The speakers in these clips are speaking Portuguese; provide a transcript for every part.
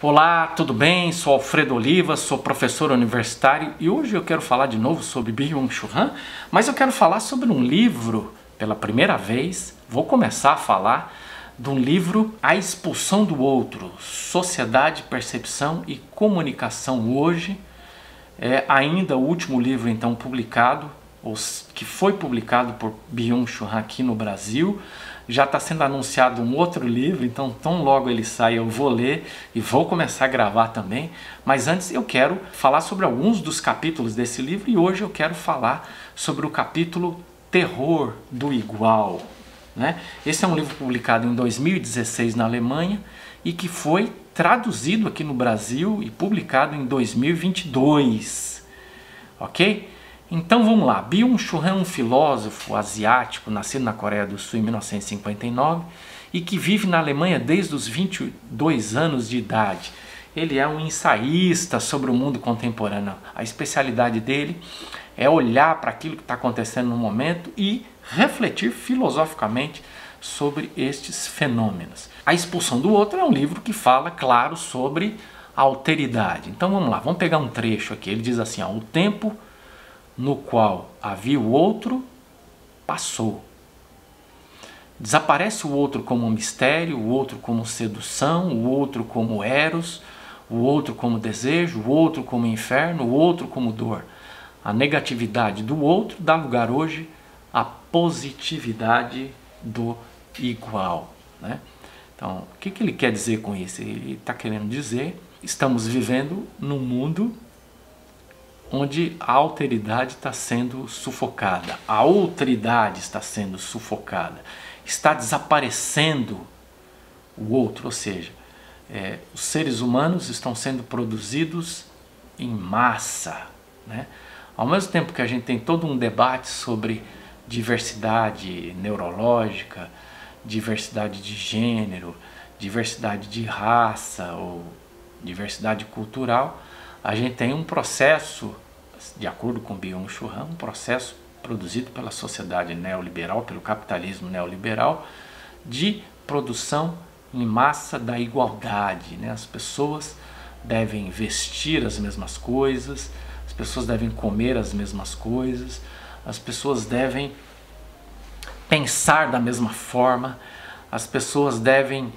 Olá, tudo bem? Sou Alfredo Oliva, sou professor universitário e hoje eu quero falar de novo sobre Byung-Chul Han, mas eu quero falar sobre um livro pela primeira vez. Vou começar a falar de um livro, A Expulsão do Outro, Sociedade, Percepção e Comunicação Hoje. É ainda o último livro então publicado, que foi publicado por Byung-Chul Han aqui no Brasil. Já está sendo anunciado um outro livro, então tão logo ele sai eu vou ler e vou começar a gravar também. Mas antes eu quero falar sobre alguns dos capítulos desse livro e hoje eu quero falar sobre o capítulo Terror do Igual, né? Esse é um livro publicado em 2016 na Alemanha e que foi traduzido aqui no Brasil e publicado em 2022, ok? Então vamos lá, Byung-Chul Han é um filósofo asiático, nascido na Coreia do Sul em 1959 e que vive na Alemanha desde os 22 anos de idade. Ele é um ensaísta sobre o mundo contemporâneo. A especialidade dele é olhar para aquilo que está acontecendo no momento e refletir filosoficamente sobre estes fenômenos. A Expulsão do Outro é um livro que fala, claro, sobre a alteridade. Então vamos lá, vamos pegar um trecho aqui. Ele diz assim, ó, o tempo no qual havia o outro, passou. Desaparece o outro como um mistério, o outro como sedução, o outro como eros, o outro como desejo, o outro como inferno, o outro como dor. A negatividade do outro dá lugar hoje à positividade do igual, né? Então, o que ele quer dizer com isso? Ele está querendo dizer, estamos vivendo num mundo onde a alteridade está sendo sufocada, a outridade está sendo sufocada, está desaparecendo o outro, ou seja, os seres humanos estão sendo produzidos em massa, né? Ao mesmo tempo que a gente tem todo um debate sobre diversidade neurológica, diversidade de gênero, diversidade de raça ou diversidade cultural, a gente tem um processo, de acordo com Byung-Chul Han, um processo produzido pela sociedade neoliberal, pelo capitalismo neoliberal, de produção em massa da igualdade, né? As pessoas devem vestir as mesmas coisas, as pessoas devem comer as mesmas coisas, as pessoas devem pensar da mesma forma, as pessoas devem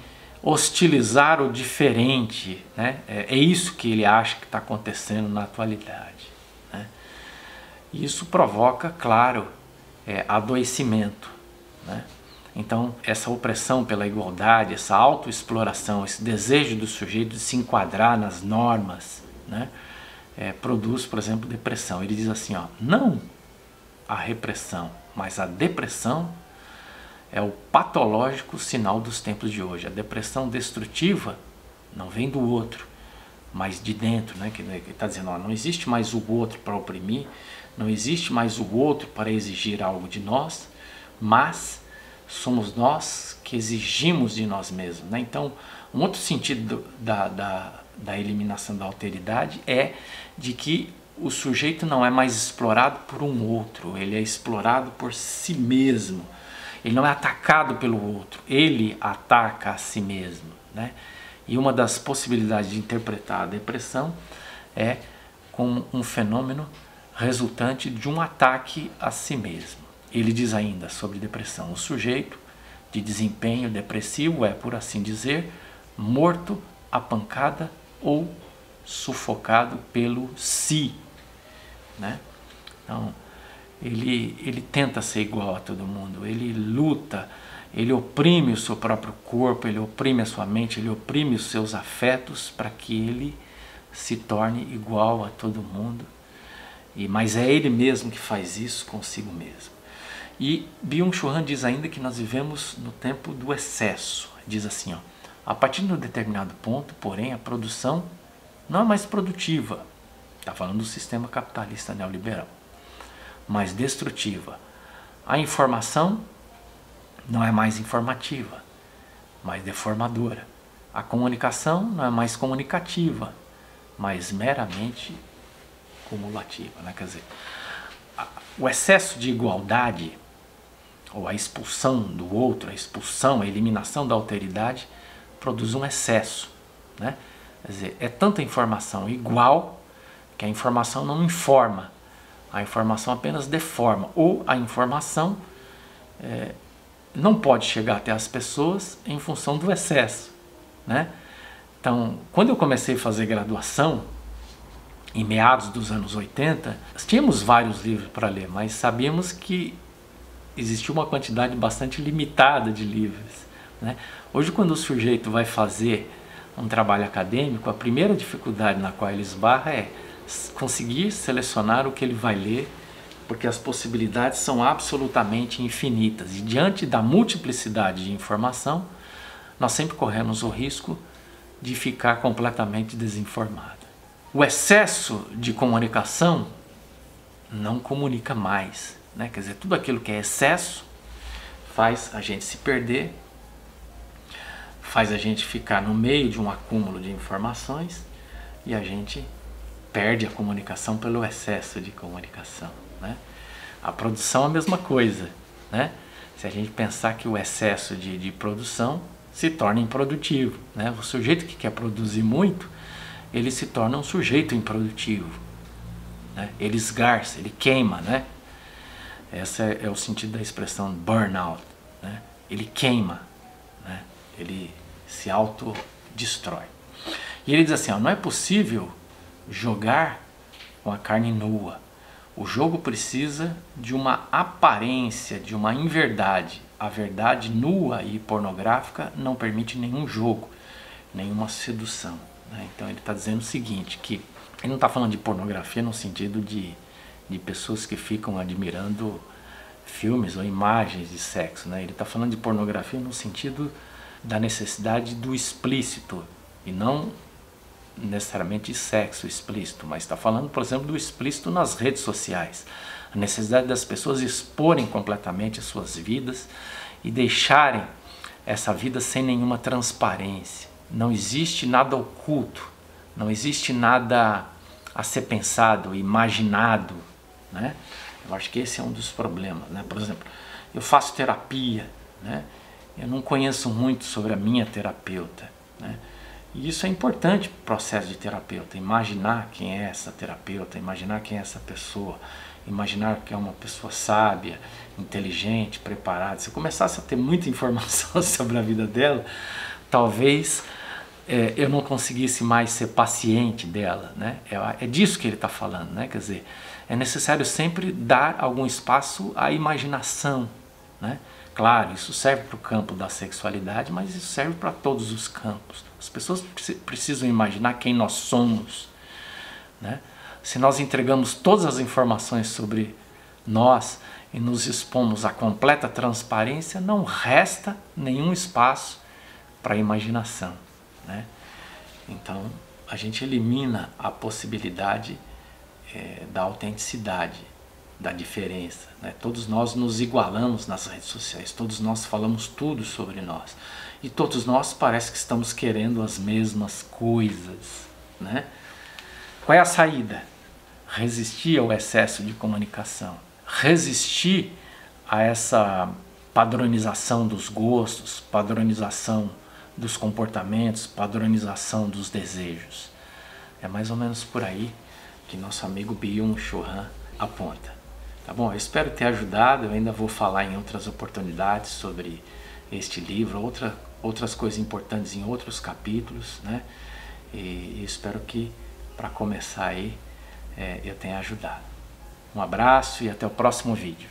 hostilizar o diferente, né? É isso que ele acha que está acontecendo na atualidade, né? Isso provoca, claro, adoecimento, né? Então, essa opressão pela igualdade, essa autoexploração, esse desejo do sujeito de se enquadrar nas normas, né? Produz, por exemplo, depressão. Ele diz assim, ó, não a repressão, mas a depressão é o patológico sinal dos tempos de hoje. A depressão destrutiva não vem do outro, mas de dentro, né? Que está dizendo, ó, não existe mais o outro para oprimir, não existe mais o outro para exigir algo de nós, mas somos nós que exigimos de nós mesmos, né? Então, um outro sentido da eliminação da alteridade é de que o sujeito não é mais explorado por um outro, ele é explorado por si mesmo. Ele não é atacado pelo outro, ele ataca a si mesmo, né? E uma das possibilidades de interpretar a depressão é como um fenômeno resultante de um ataque a si mesmo. Ele diz ainda sobre depressão, o sujeito de desempenho depressivo é, por assim dizer, morto a pancada ou sufocado pelo si, né? Então, ele tenta ser igual a todo mundo, ele luta, ele oprime o seu próprio corpo, ele oprime a sua mente, ele oprime os seus afetos para que ele se torne igual a todo mundo. Mas é ele mesmo que faz isso consigo mesmo. E Byung-Chul Han diz ainda que nós vivemos no tempo do excesso. Diz assim, ó, a partir de um determinado ponto, porém, a produção não é mais produtiva. Está falando do sistema capitalista neoliberal, mais destrutiva. A informação não é mais informativa, mais deformadora. A comunicação não é mais comunicativa, mas meramente cumulativa, né? Quer dizer, o excesso de igualdade, ou a expulsão do outro, a expulsão, a eliminação da alteridade, produz um excesso, né? Quer dizer, é tanta informação igual que a informação não informa, a informação apenas deforma, ou a informação não pode chegar até as pessoas em função do excesso, né? Então, quando eu comecei a fazer graduação, em meados dos anos 80, tínhamos vários livros para ler, mas sabíamos que existia uma quantidade bastante limitada de livros, né? Hoje, quando o sujeito vai fazer um trabalho acadêmico, a primeira dificuldade na qual ele esbarra é conseguir selecionar o que ele vai ler, porque as possibilidades são absolutamente infinitas. E diante da multiplicidade de informação, nós sempre corremos o risco de ficar completamente desinformado. O excesso de comunicação não comunica mais, né? Quer dizer, tudo aquilo que é excesso faz a gente se perder, faz a gente ficar no meio de um acúmulo de informações e a gente perde a comunicação pelo excesso de comunicação, né? A produção é a mesma coisa, né? Se a gente pensar que o excesso de produção se torna improdutivo, né? O sujeito que quer produzir muito, ele se torna um sujeito improdutivo, né? Ele esgarça, ele queima, né? Esse é o sentido da expressão burnout, né? Ele queima, né? Ele se autodestrói. E ele diz assim, ó, não é possível jogar com a carne nua. O jogo precisa de uma aparência, de uma inverdade. A verdade nua e pornográfica não permite nenhum jogo, nenhuma sedução, né? Então ele está dizendo o seguinte, que ele não está falando de pornografia no sentido de pessoas que ficam admirando filmes ou imagens de sexo, né? Ele está falando de pornografia no sentido da necessidade do explícito, e não necessariamente de sexo explícito, mas está falando, por exemplo, do explícito nas redes sociais. A necessidade das pessoas exporem completamente as suas vidas e deixarem essa vida sem nenhuma transparência. Não existe nada oculto, não existe nada a ser pensado, imaginado, né? Eu acho que esse é um dos problemas, né? Por exemplo, eu faço terapia, né? Eu não conheço muito sobre a minha terapeuta, né? E isso é importante para o processo de terapeuta, imaginar quem é essa terapeuta, imaginar quem é essa pessoa, imaginar que é uma pessoa sábia, inteligente, preparada. Se eu começasse a ter muita informação sobre a vida dela, talvez eu não conseguisse mais ser paciente dela, né? É disso que ele está falando, né? Quer dizer, é necessário sempre dar algum espaço à imaginação, né? Claro, isso serve para o campo da sexualidade, mas isso serve para todos os campos. As pessoas precisam imaginar quem nós somos, né? Se nós entregamos todas as informações sobre nós e nos expomos à completa transparência, não resta nenhum espaço para a imaginação, né? Então, a gente elimina a possibilidade da autenticidade, da diferença, né? Todos nós nos igualamos nas redes sociais, todos nós falamos tudo sobre nós e todos nós parece que estamos querendo as mesmas coisas, né? Qual é a saída? Resistir ao excesso de comunicação, resistir a essa padronização dos gostos, padronização dos comportamentos, padronização dos desejos. É mais ou menos por aí que nosso amigo Byung-Chul Han aponta. Tá bom? Eu espero ter ajudado. Eu ainda vou falar em outras oportunidades sobre este livro, outras coisas importantes em outros capítulos, né? E espero que, para começar aí, eu tenha ajudado. Um abraço e até o próximo vídeo.